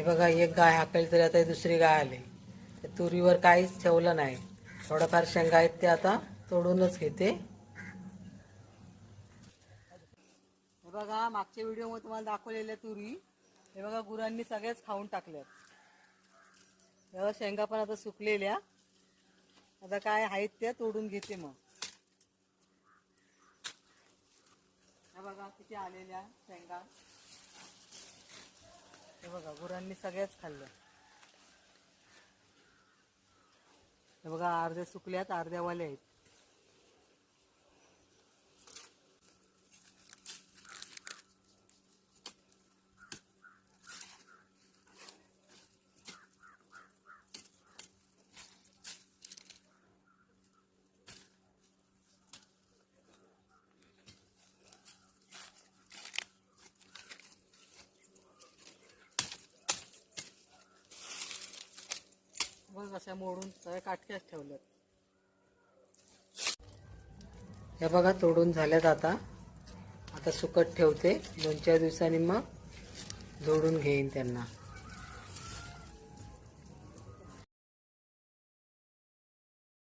हे बघा, एक गाय हाकली तरी आता दुसरी गाय आली. त्या तुरीवर काहीच ठेवलं नाही. थोडंफार शेंगा आहेत ते आता तोडूनच घेते. हे बघा, मागच्या व्हिडिओमध्ये तुम्हाला दाखवलेल्या तुरी हे बघा गुरांनी सगळ्याच खाऊन टाकल्यात. तेव्हा शेंगा पण आता सुकलेल्या. आता काय आहेत त्या तोडून घेते मग. हे बघा किती आलेल्या शेंगा. हे बघा गुरांनी सगळ्याच खाल्ल्या. हे बघा अर्ध्या सुकल्यात, अर्ध्या वाल्या आहेत. बघ अशा मोडून सगळ्या काटक्याच ठेवल्यात. हे बघा तोडून झाल्यात. आता सुकट ठेवते. 2-4 दिवसांनी मग जोडून घेईन त्यांना.